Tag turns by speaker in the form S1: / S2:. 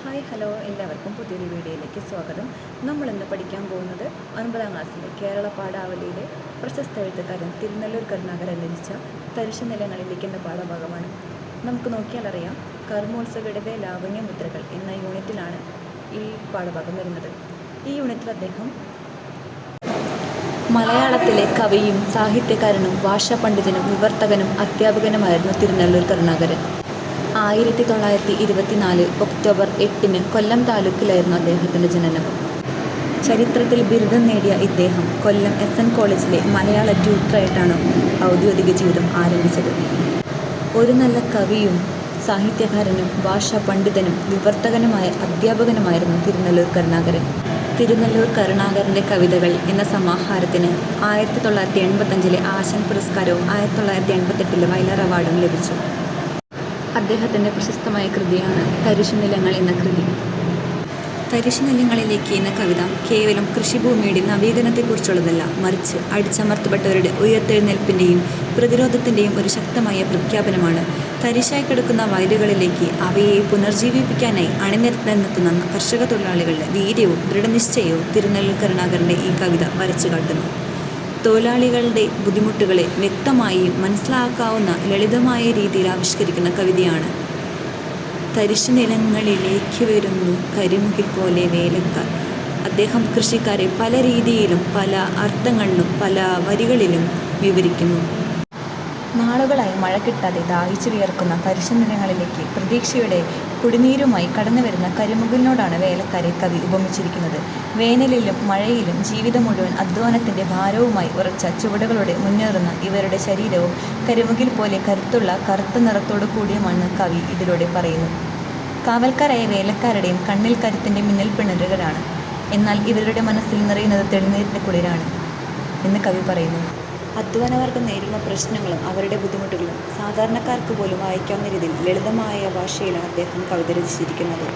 S1: Hi hello എല്ലാവർക്കും പുതിയൊരു വീഡിയോയിലേക്ക് സ്വാഗതം. നമ്മളിന്ന് പഠിക്കാൻ പോകുന്നത് 9ാം ക്ലാസ്സിലെ കേരള പാഠാവലിയിലെ പ്രശസ്ത എഴുത്തുകാരൻ തിരുനെല്ലൂർ കരുണാകരൻ രചിച്ച തരിശു നിലങ്ങളിലേക്ക് എന്ന പാഠഭാഗമാണ്. നമുക്ക് നോക്കിയാലറിയാം, കർമ്മോത്സവയുടെ ലാവണ്യമുദ്രകൾ എന്ന യൂണിറ്റിലാണ് ഈ പാഠഭാഗം വരുന്നത്. ഈ യൂണിറ്റിൽ അദ്ദേഹം മലയാളത്തിലെ കവിയും സാഹിത്യകാരനും ഭാഷാ പണ്ഡിതനും വിവർത്തകനും അധ്യാപകനുമായിരുന്നു തിരുനെല്ലൂർ കരുണാകരൻ. 1924 ഒക്ടോബർ 8 കൊല്ലം താലൂക്കിലായിരുന്നു അദ്ദേഹത്തിൻ്റെ ജനനം. ചരിത്രത്തിൽ ബിരുദം നേടിയ ഇദ്ദേഹം കൊല്ലം SN കോളേജിലെ മലയാള ട്യൂട്ടറായിട്ടാണ് ഔദ്യോഗിക ജീവിതം ആരംഭിച്ചത്. ഒരു നല്ല കവിയും സാഹിത്യകാരനും ഭാഷാ പണ്ഡിതനും വിവർത്തകനുമായ അധ്യാപകനുമായിരുന്നു തിരുനെല്ലൂർ കരുണാകരൻ. തിരുനെല്ലൂർ കരുണാകരൻ്റെ കവിതകൾ എന്ന സമാഹാരത്തിന് 1985 ആശാൻ പുരസ്കാരവും 1988 വയലാർ അവാർഡും ലഭിച്ചു. അദ്ദേഹത്തിൻ്റെ പ്രശസ്തമായ കൃതിയാണ് തരിശു നിലങ്ങൾ എന്ന കൃതി. തരിശു നിലങ്ങളിലേക്ക് എന്ന കവിത കേവലം കൃഷിഭൂമിയുടെ നവീകരണത്തെക്കുറിച്ചുള്ളതല്ല, മറിച്ച് അടിച്ചമർത്തപ്പെട്ടവരുടെ ഉയർത്തെഴുന്നേൽപ്പിൻ്റെയും പ്രതിരോധത്തിൻ്റെയും ഒരു ശക്തമായ പ്രഖ്യാപനമാണ്. തരിശായി കിടക്കുന്ന വയലുകളിലേക്ക് അവയെ പുനർജീവിപ്പിക്കാനായി അണിനിരന്നെത്തുന്ന കർഷക തൊഴിലാളികളുടെ വീര്യവും ദൃഢനിശ്ചയവും തിരുനെല്ലൂർ കരുണാകരൻ്റെ ഈ കവിത വരച്ചു കാട്ടുന്നു. തൊഴിലാളികളുടെ ബുദ്ധിമുട്ടുകളെ വ്യക്തമായി മനസ്സിലാക്കാവുന്ന ലളിതമായ രീതിയിൽ ആവിഷ്കരിക്കുന്ന കവിതയാണ്. തരിശു നിലങ്ങളിലേക്ക് വരുന്നു കരിമുകിൽ പോലെ വേലക്കാർ. അദ്ദേഹം കൃഷിക്കാരെ പല രീതിയിലും പല അർത്ഥങ്ങളിലും പല വരികളിലും വിവരിക്കുന്നു. നാളുകളായി മഴ കിട്ടാതെ ദാഹിച്ചു വിയർക്കുന്ന തരിശു നിലങ്ങളിലേക്ക് പ്രതീക്ഷയുടെ കുടിനീരുമായി കടന്നു വരുന്ന കരിമുകിലിനോടാണ് വേലക്കാരെ കവി ഉപമിച്ചിരിക്കുന്നത്. വേനലിലും മഴയിലും ജീവിതം മുഴുവൻ അധ്വാനത്തിൻ്റെ ഭാരവുമായി ഉറച്ച ചുവടുകളോടെ മുന്നേറുന്ന ഇവരുടെ ശരീരവും കരിമുകിൽ പോലെ കരുത്തുള്ള കറുത്ത നിറത്തോടു കൂടിയുമാണെന്ന് കവി ഇതിലൂടെ പറയുന്നു. കാവൽക്കാരായ വേലക്കാരുടെയും കണ്ണിൽ കരുത്തിൻ്റെ മിന്നൽ പിണരുകളാണ്, എന്നാൽ ഇവരുടെ മനസ്സിൽ നിറയുന്നത് തെളിനീരിൻ്റെ കുളിരാണ് എന്ന് കവി പറയുന്നു. അധ്വാനവർഗം നേരിടുന്ന പ്രശ്നങ്ങളും അവരുടെ ബുദ്ധിമുട്ടുകളും സാധാരണക്കാർക്ക് പോലും വായിക്കാവുന്ന രീതിയിൽ ലളിതമായ ഭാഷയിലാണ് അദ്ദേഹം കവിത രചിച്ചിരിക്കുന്നത്.